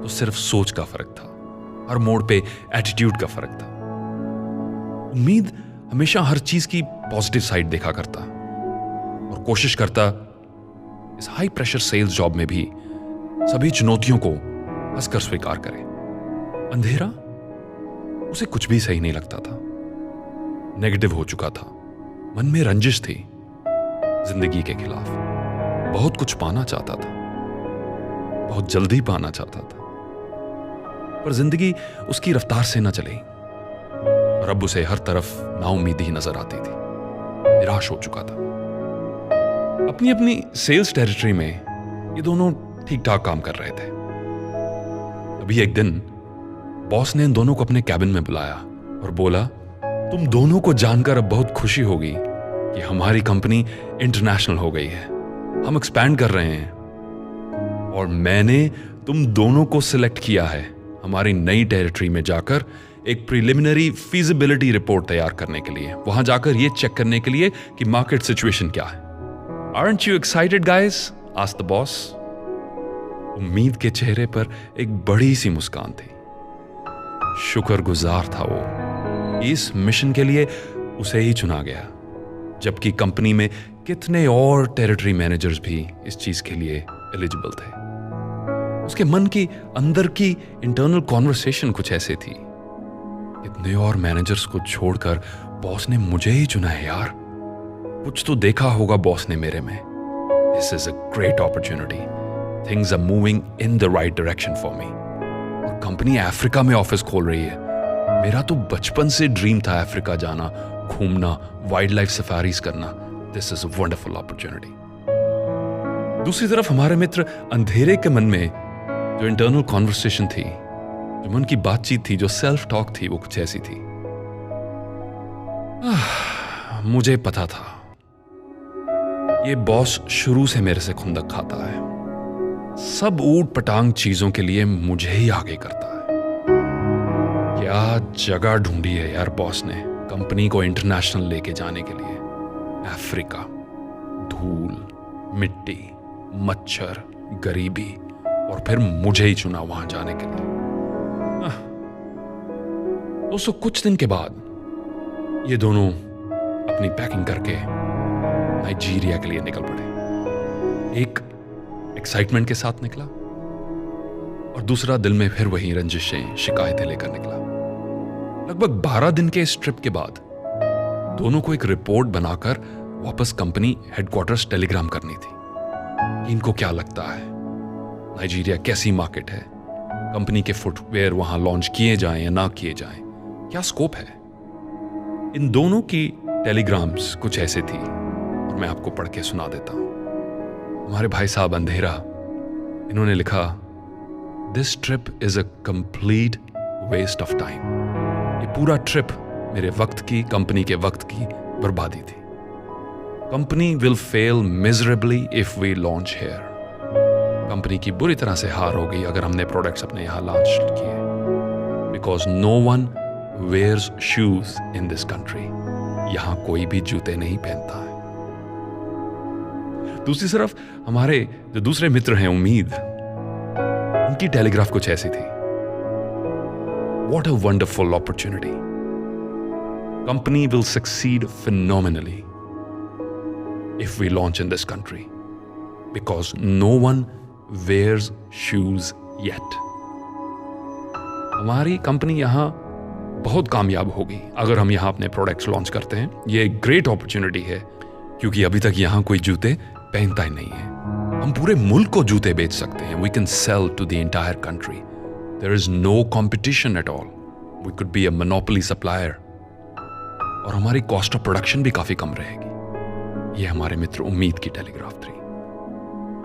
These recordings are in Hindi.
तो सिर्फ सोच का फर्क था, हर मोड़ पे एटीट्यूड का फर्क था। उम्मीद हमेशा हर चीज की पॉजिटिव साइड देखा करता और कोशिश करता इस हाई प्रेशर सेल्स जॉब में भी सभी चुनौतियों को हंसकर स्वीकार करे। अंधेरा उसे कुछ भी सही नहीं लगता था, नेगेटिव हो चुका था, मन में रंजिश थी जिंदगी के खिलाफ, बहुत कुछ पाना चाहता था, बहुत जल्दी पाना चाहता था, पर जिंदगी उसकी रफ्तार से न चली और अब उसे हर तरफ नाउम्मीदी नजर आती थी, निराश हो चुका था। अपनी अपनी सेल्स टेरिटरी में ये दोनों ठीक ठाक काम कर रहे थे। अभी एक दिन बॉस ने इन दोनों को अपने कैबिन में बुलाया और बोला, तुम दोनों को जानकर अब बहुत खुशी होगी कि हमारी कंपनी इंटरनेशनल हो गई है, हम एक्सपैंड कर रहे हैं और मैंने तुम दोनों को सिलेक्ट किया है हमारी नई टेरिटरी में जाकर एक प्रिलिमिनरी फीजिबिलिटी रिपोर्ट तैयार करने के लिए, वहां जाकर यह चेक करने के लिए कि मार्केट सिचुएशन क्या है। Aren't you excited guys? asked the boss. उम्मीद के चेहरे पर एक बड़ी सी मुस्कान थी। शुक्रगुजार था वो, इस मिशन के लिए उसे ही चुना गया, जबकि कंपनी में कितने और टेरिटरी मैनेजर्स भी इस चीज के लिए एलिजिबल थे। उसके मन की अंदर की इंटरनल कॉन्वर्सेशन कुछ ऐसे थी, कितने और मैनेजर्स को छोड़कर बॉस ने मुझे ही चुना है यार, कुछ तो देखा होगा बॉस ने मेरे में। This is a great opportunity, things are moving in the right direction for me. और कंपनी अफ्रीका में ऑफिस खोल रही है, मेरा तो बचपन से ड्रीम था अफ्रीका जाना, घूमना, वाइल्ड लाइफ सफारीज करना। This is a wonderful opportunity. दूसरी तरफ हमारे मित्र अंधेरे के मन में जो इंटरनल कॉन्वर्सेशन थी, जो मन की बातचीत थी, जो सेल्फ टॉक थी, वो कुछ ऐसी थी। मुझे पता था ये बॉस शुरू से मेरे से खुंदक खाता है, सब ऊट पटांग चीजों के लिए मुझे ही आगे करता है। क्या जगह ढूंढी है यार बॉस ने कंपनी को इंटरनेशनल लेके जाने के लिए। अफ्रीका, धूल, मिट्टी, मच्छर, गरीबी, और फिर मुझे ही चुना वहां जाने के लिए। दोस्तों, कुछ दिन के बाद ये दोनों अपनी पैकिंग करके नाइजीरिया के लिए निकल पड़े। एक एक्साइटमेंट के साथ निकला और दूसरा दिल में फिर वही रंजिशें, शिकायतें लेकर निकला। लगभग 12 दिन के इस ट्रिप के बाद दोनों को एक रिपोर्ट बनाकर वापस कंपनी हेडक्वार्टर्स टेलीग्राम करनी थी। इनको क्या लगता है नाइजीरिया कैसी मार्केट है, कंपनी के फुटवेयर वहां लॉन्च किए जाएं या ना किए जाएं, क्या स्कोप है। इन दोनों की टेलीग्राम्स कुछ ऐसे थी और मैं आपको पढ़ के सुना देता हूं। हमारे भाई साहब अंधेरा, इन्होंने लिखा, this trip is a complete waste of time. ये पूरा ट्रिप मेरे वक्त की, कंपनी के वक्त की बर्बादी थी। Company will fail miserably if we launch here. Company की बुरी तरह से हार हो गई अगर हमने प्रोडक्ट्स अपने यहां लॉन्च किए, because no one wears shoes in this country. यहां कोई भी जूते नहीं पहनता है। दूसरी तरफ हमारे जो दूसरे मित्र हैं उम्मीद, उनकी टेलीग्राफ कुछ ऐसी थी, what a wonderful opportunity, company will succeed phenomenally if we launch in this country because no one wears shoes yet. हमारी कंपनी यहां बहुत कामयाब होगी अगर हम यहां अपने प्रोडक्ट्स लॉन्च करते हैं। ये एक ग्रेट अपॉर्चुनिटी है क्योंकि अभी तक यहां कोई जूते पहनता ही नहीं है। हम पूरे मुल्क को जूते बेच सकते हैं। We can sell to the entire country. There is no competition at all. We could be a monopoly supplier और हमारी कॉस्ट ऑफ प्रोडक्शन भी काफी कम रहेगी। ये हमारे मित्र उम्मीद की टेलीग्राफ थी।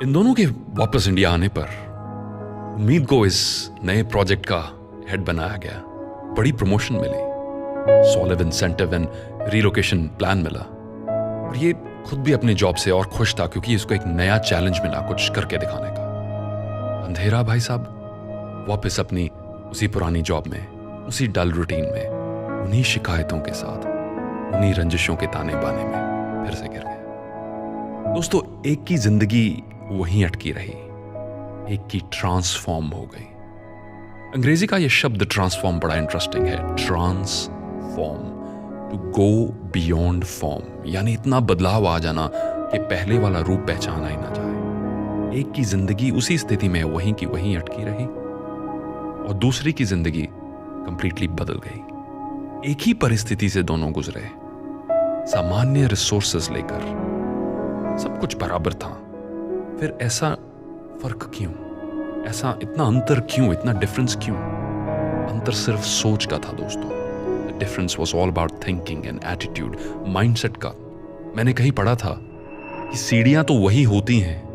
इन दोनों के वापस इंडिया आने पर उम्मीद को इस नए प्रोजेक्ट का हेड बनाया गया। बड़ी प्रमोशन मिली, solid incentive and relocation plan मिला और ये खुद भी अपने जॉब से और खुश था क्योंकि इसको एक नया चैलेंज मिला कुछ करके दिखाने का। अंधेरा भाई साहब वापस अपनी उसी पुरानी जॉब में, उसी डल रूटीन में, उन्हीं शिकायतों के साथ, उन्हीं रंजिशों के ताने बाने में फिर से गिर गए। दोस्तों, एक की जिंदगी वहीं अटकी रही, एक की ट्रांसफॉर्म हो गई। अंग्रेजी का यह शब्द ट्रांसफॉर्म बड़ा इंटरेस्टिंग है। Transform, to go beyond form, यानी इतना बदलाव आ जाना कि पहले वाला रूप पहचाना ही ना जाए। एक की जिंदगी उसी स्थिति में वहीं की वहीं अटकी रही और दूसरी की जिंदगी कंप्लीटली बदल गई। एक ही परिस्थिति से दोनों गुजरे, सामान्य रिसोर्सेस लेकर, सब कुछ बराबर था, फिर ऐसा फर्क क्यों, ऐसा इतना अंतर क्यों, इतना डिफरेंस क्यों? अंतर सिर्फ सोच का था दोस्तों। The difference was all about thinking and attitude, mindset का। मैंने कहीं पढ़ा था कि सीढ़ियां तो वही होती हैं,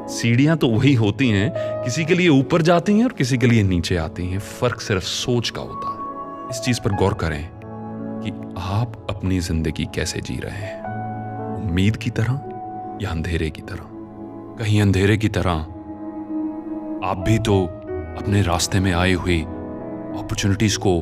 सीढ़ियां तो वही होती हैं, किसी के लिए ऊपर जाती हैं और किसी के लिए नीचे आती हैं, फर्क सिर्फ सोच का होता है। इस चीज पर गौर करें कि आप अपनी जिंदगी कैसे जी रहे हैं, उम्मीद की तरह या अंधेरे की तरह। कहीं अंधेरे की तरह आप भी तो अपने रास्ते में आए हुए अपॉर्चुनिटीज को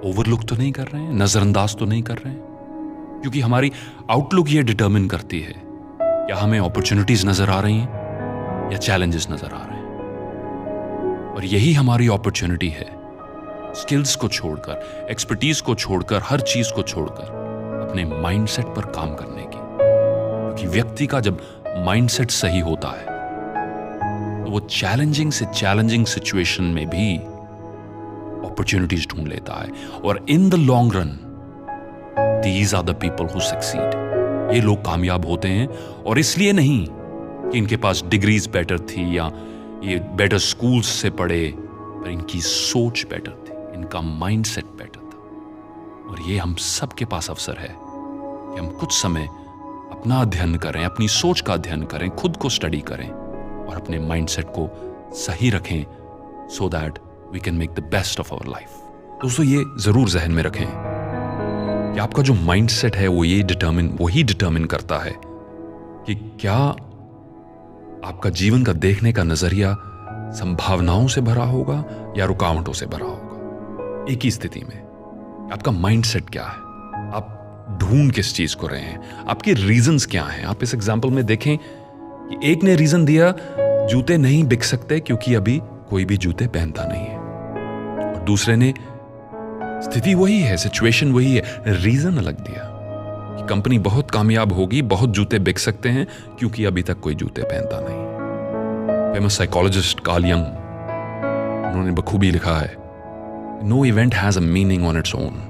ओवरलुक तो नहीं कर रहे हैं, नजरअंदाज तो नहीं कर रहे हैं, क्योंकि हमारी आउटलुक ये डिटरमिन करती है क्या हमें अपॉर्चुनिटीज नजर आ रही हैं या चैलेंजेस नजर आ रहे हैं। और यही हमारी अपॉर्चुनिटी है, स्किल्स को छोड़कर, एक्सपर्टीज को छोड़कर, हर चीज को छोड़कर अपने माइंडसेट पर काम करने की। क्योंकि व्यक्ति का जब माइंडसेट सही होता है तो वो चैलेंजिंग से चैलेंजिंग सिचुएशन में भी अपॉर्चुनिटीज ढूंढ लेता है। और in the long run these are the people who succeed. ये लोग कामयाब होते हैं, और इसलिए नहीं कि इनके पास डिग्रीज बेटर थी या ये बेटर स्कूल्स से पढ़े, पर इनकी सोच बेटर थी, इनका माइंडसेट बेटर था। और ये हम सब के पास अवसर है कि हम कुछ समय अपना अध्ययन करें, अपनी सोच का अध्ययन करें, खुद को स्टडी करें और अपने माइंडसेट को सही रखें, so that we can make the best of our life. दोस्तों, ये जरूर जहन में रखें कि आपका जो माइंडसेट है वही डिटरमिन करता है कि क्या आपका जीवन का देखने का नजरिया संभावनाओं से भरा होगा या रुकावटों से भरा होगा। एक ही स्थिति में आपका माइंडसेट क्या है, आप ढूंढ किस चीज को रहे हैं, आपके रीजंस क्या हैं। आप इस एग्जांपल में देखें कि एक ने रीजन दिया जूते नहीं बिक सकते क्योंकि अभी कोई भी जूते पहनता नहीं है, और दूसरे ने स्थिति वही है, सिचुएशन वही है, रीजन अलग दिया कि कंपनी बहुत कामयाब होगी, बहुत जूते बिक सकते हैं क्योंकि अभी तक कोई जूते पहनता नहीं। फेमस साइकोलॉजिस्ट कार्ल यंग, उन्होंने बखूबी लिखा है, no event has a meaning on its own.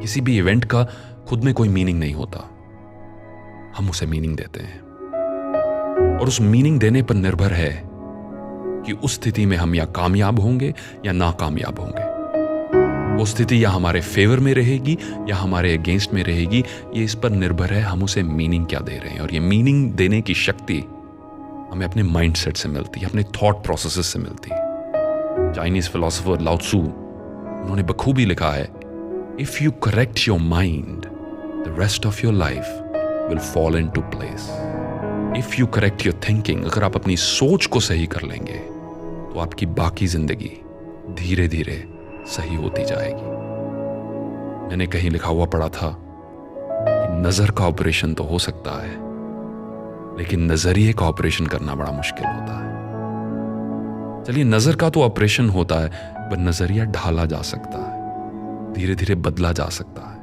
किसी भी इवेंट का खुद में कोई मीनिंग नहीं होता, हम उसे मीनिंग देते हैं, और उस मीनिंग देने पर निर्भर है कि उस स्थिति में हम या कामयाब होंगे या नाकामयाब होंगे। वो स्थिति या हमारे फेवर में रहेगी या हमारे अगेंस्ट में रहेगी, ये इस पर निर्भर है हम उसे मीनिंग क्या दे रहे हैं। और ये मीनिंग देने की शक्ति हमें अपने माइंडसेट से मिलती है, अपने थॉट प्रोसेसेस से मिलती है। चाइनीज फिलोसोफर लाओ त्सू, उन्होंने बखूबी लिखा है, if you correct your mind the rest of your life will fall into place. If you correct your thinking, अगर आप अपनी सोच को सही कर लेंगे तो आपकी बाकी जिंदगी धीरे धीरे सही होती जाएगी। मैंने कहीं लिखा हुआ पढ़ा था कि नजर का ऑपरेशन तो हो सकता है, लेकिन नजरिए का ऑपरेशन करना बड़ा मुश्किल होता है। चलिए, नजर का तो ऑपरेशन होता है, पर नजरिया ढाला जा सकता है, धीरे धीरे बदला जा सकता है।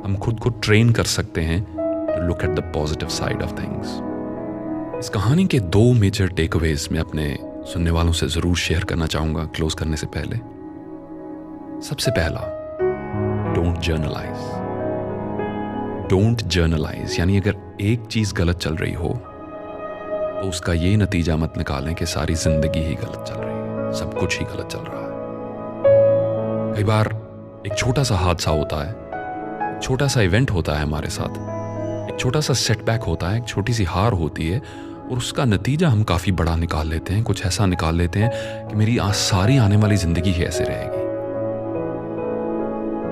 हम खुद को ट्रेन कर सकते हैं to look at the positive side of things. इस कहानी के 2 मेजर टेकअवेज मैं अपने सुनने वालों से जरूर शेयर करना चाहूंगा क्लोज करने से पहले। सबसे पहला, डोंट जर्नलाइज। डोंट जर्नलाइज यानी अगर एक चीज गलत चल रही हो तो उसका ये नतीजा मत निकालें कि सारी जिंदगी ही गलत चल रही है, सब कुछ ही गलत चल रहा है। कई बार एक छोटा सा हादसा होता है, छोटा सा इवेंट होता है हमारे साथ, एक छोटा सा सेटबैक होता है, एक छोटी सी हार होती है, और उसका नतीजा हम काफी बड़ा निकाल लेते हैं, कुछ ऐसा निकाल लेते हैं कि मेरी सारी आने वाली जिंदगी ही ऐसे रहेगी।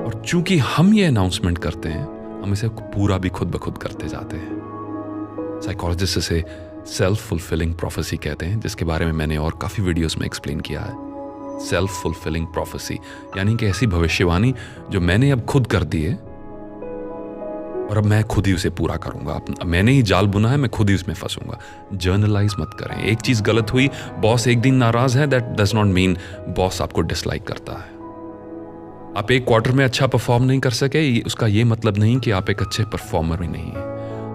और चूंकि हम ये अनाउंसमेंट करते हैं, हम इसे पूरा भी खुद ब खुद करते जाते हैं। साइकोलॉजिस्ट इसे सेल्फ फुलफिलिंग प्रोफेसी कहते हैं, जिसके बारे में मैंने और काफी वीडियोस में एक्सप्लेन किया है। सेल्फ फुलफिलिंग प्रोफेसी यानी कि ऐसी भविष्यवाणी जो मैंने अब खुद कर दी है और अब मैं खुद ही उसे पूरा करूँगा, मैंने ही जाल बुना है, मैं खुद ही उसमें फंसूंगा। जर्नलाइज मत करें। एक चीज़ गलत हुई, बॉस एक दिन नाराज़ है, that does not mean boss आपको डिसलाइक करता है। आप एक क्वार्टर में अच्छा परफॉर्म नहीं कर सके, उसका ये मतलब नहीं कि आप एक अच्छे परफॉर्मर भी नहीं हैं।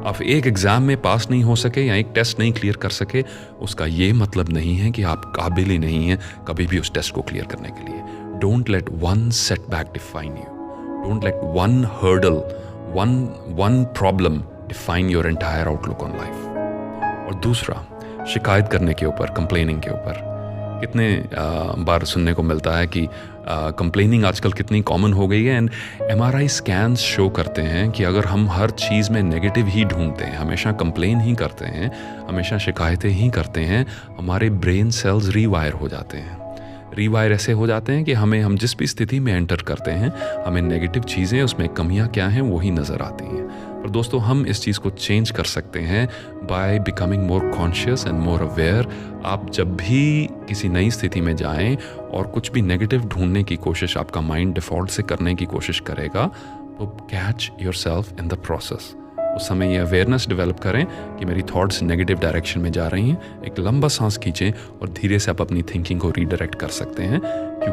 आप एक एग्ज़ाम में पास नहीं हो सके या एक टेस्ट नहीं क्लियर कर सके, उसका ये मतलब नहीं है कि आप काबिल ही नहीं हैं कभी भी उस टेस्ट को क्लियर करने के लिए। Don't let one setback define you. Don't let one hurdle, one problem define your entire outlook on life. और दूसरा, शिकायत करने के ऊपर, कंप्लेनिंग के ऊपर कितने बार सुनने को मिलता है कि कंप्लेनिंग आजकल कितनी कॉमन हो गई है। एंड MRI स्कैन्स शो करते हैं कि अगर हम हर चीज़ में नेगेटिव ही ढूंढते हैं, हमेशा कंप्लेन ही करते हैं, हमेशा शिकायतें ही करते हैं, हमारे ब्रेन सेल्स रीवायर हो जाते हैं। रीवायर ऐसे हो जाते हैं कि हम जिस भी स्थिति में एंटर करते हैं, हमें नेगेटिव चीज़ें, उसमें कमियां क्या हैं वही नज़र आती हैं। पर दोस्तों, हम इस चीज़ को चेंज कर सकते हैं by becoming more conscious and more aware. आप जब भी किसी नई स्थिति में जाएं और कुछ भी नेगेटिव ढूंढने की कोशिश आपका माइंड डिफ़ॉल्ट से करने की कोशिश करेगा, तो catch yourself in the process. उस समय ये अवेयरनेस डेवलप करें कि मेरी थॉट्स नेगेटिव डायरेक्शन में जा रही हैं। एक लंबा सांस खींचें और धीरे से आप अपनी थिंकिंग को रीडायरेक्ट कर सकते हैं, क्योंकि